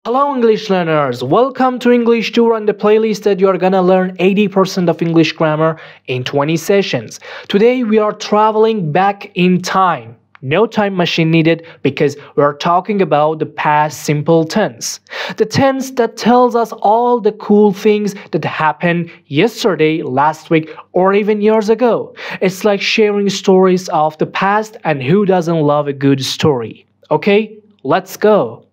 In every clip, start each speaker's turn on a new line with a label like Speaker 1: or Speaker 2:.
Speaker 1: Hello English learners, welcome to English Tour and the playlist that you are gonna learn 80% of English grammar in 20 sessions. Today we are traveling back in time. No time machine needed because we are talking about the past simple tense. The tense that tells us all the cool things that happened yesterday, last week, or even years ago. It's like sharing stories of the past, and who doesn't love a good story? Okay, let's go.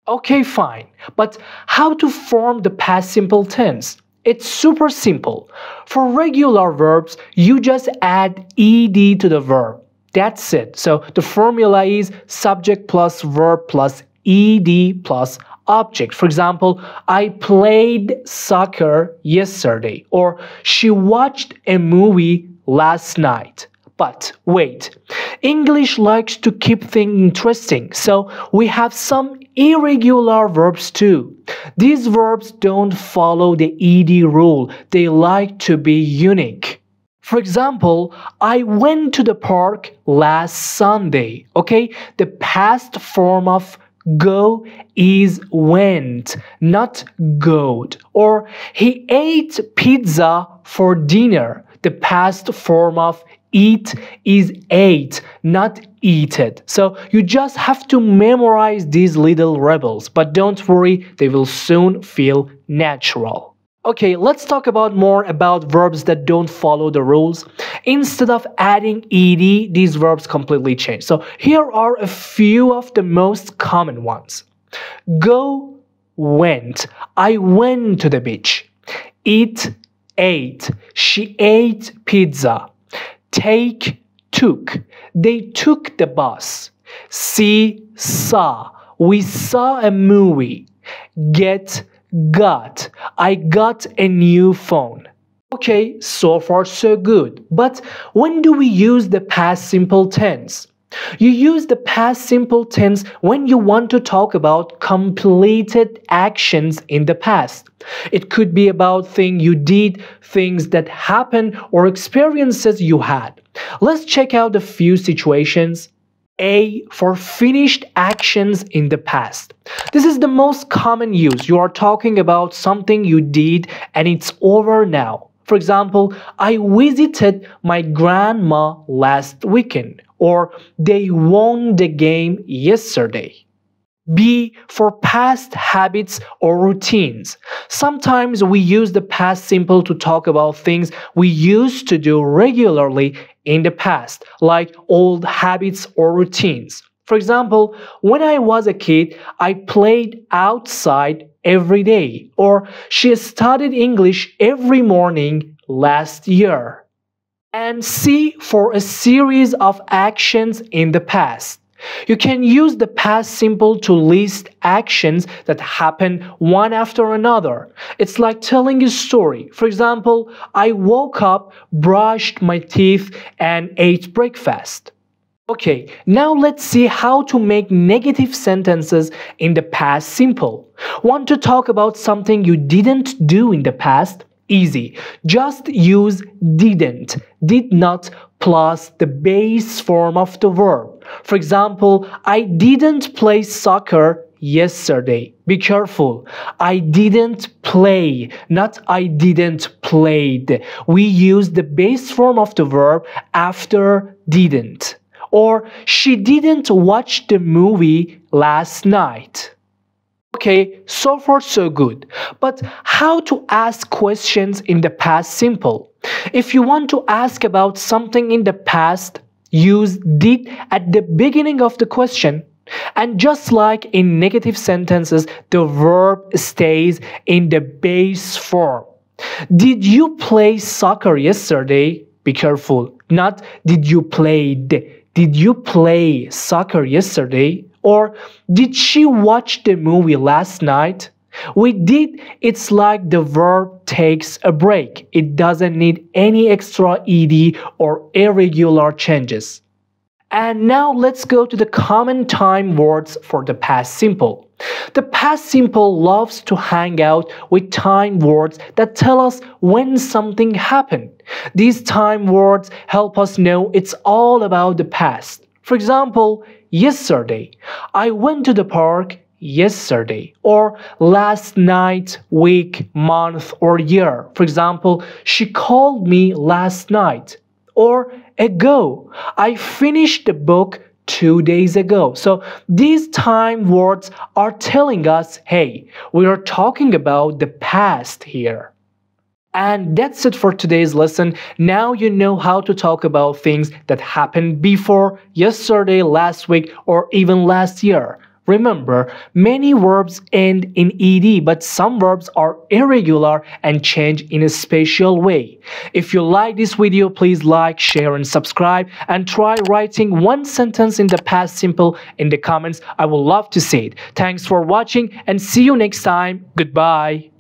Speaker 1: Okay, fine. But how to form the past simple tense? It's super simple. For regular verbs, you just add ed to the verb. That's it. So the formula is subject plus verb plus ed plus object. For example, I played soccer yesterday, or she watched a movie last night. But wait, English likes to keep things interesting, so we have some irregular verbs too. These verbs don't follow the ed rule, they like to be unique. For example, I went to the park last Sunday. Okay, the past form of go is went, not goed. Or he ate pizza for dinner. The past form of eat is ate, not eated. So you just have to memorize these little rebels, but don't worry, they will soon feel natural. Okay, let's talk about more about verbs that don't follow the rules. Instead of adding ed, these verbs completely change. So here are a few of the most common ones. Go, went. I went to the beach. Eat, ate. She ate pizza. Take, took. They took the bus. See, saw. We saw a movie. Get, got. I got a new phone. Okay, so far so good. But when do we use the past simple tense? You use the past simple tense when you want to talk about completed actions in the past. It could be about things you did, things that happened, or experiences you had. Let's check out a few situations. A, for finished actions in the past. This is the most common use. You are talking about something you did and it's over now. For example, I visited my grandma last weekend, or they won the game yesterday. B, for past habits or routines. Sometimes we use the past simple to talk about things we used to do regularly in the past, like old habits or routines. For example, when I was a kid, I played outside every day, or she studied English every morning last year. And C, for a series of actions in the past. You can use the past simple to list actions that happen one after another. It's like telling a story. For example, I woke up, brushed my teeth, and ate breakfast. Okay, now let's see how to make negative sentences in the past simple. Want to talk about something you didn't do in the past? Easy. Just use didn't, did not, plus the base form of the verb. For example, I didn't play soccer yesterday. Be careful. I didn't play, not I didn't played. We use the base form of the verb after didn't. Or she didn't watch the movie last night. Okay, so far so good. But how to ask questions in the past simple? If you want to ask about something in the past, use did at the beginning of the question. And just like in negative sentences, the verb stays in the base form. Did you play soccer yesterday? Be careful. Not did you play. Did you play soccer yesterday? Or did she watch the movie last night? With did, it's like the verb takes a break. It doesn't need any extra ed or irregular changes. And now let's go to the common time words for the past simple. The past simple loves to hang out with time words that tell us when something happened. These time words help us know it's all about the past. For example, yesterday. I went to the park yesterday, or last night, week, month, or year. For example, she called me last night, or ago. I finished the book 2 days ago. So these time words are telling us, hey, we are talking about the past here. And that's it for today's lesson. Now you know how to talk about things that happened before, yesterday, last week, or even last year. Remember, many verbs end in ed, but some verbs are irregular and change in a special way. If you like this video, please like, share, and subscribe. And try writing one sentence in the past simple in the comments. I would love to see it. Thanks for watching and see you next time. Goodbye.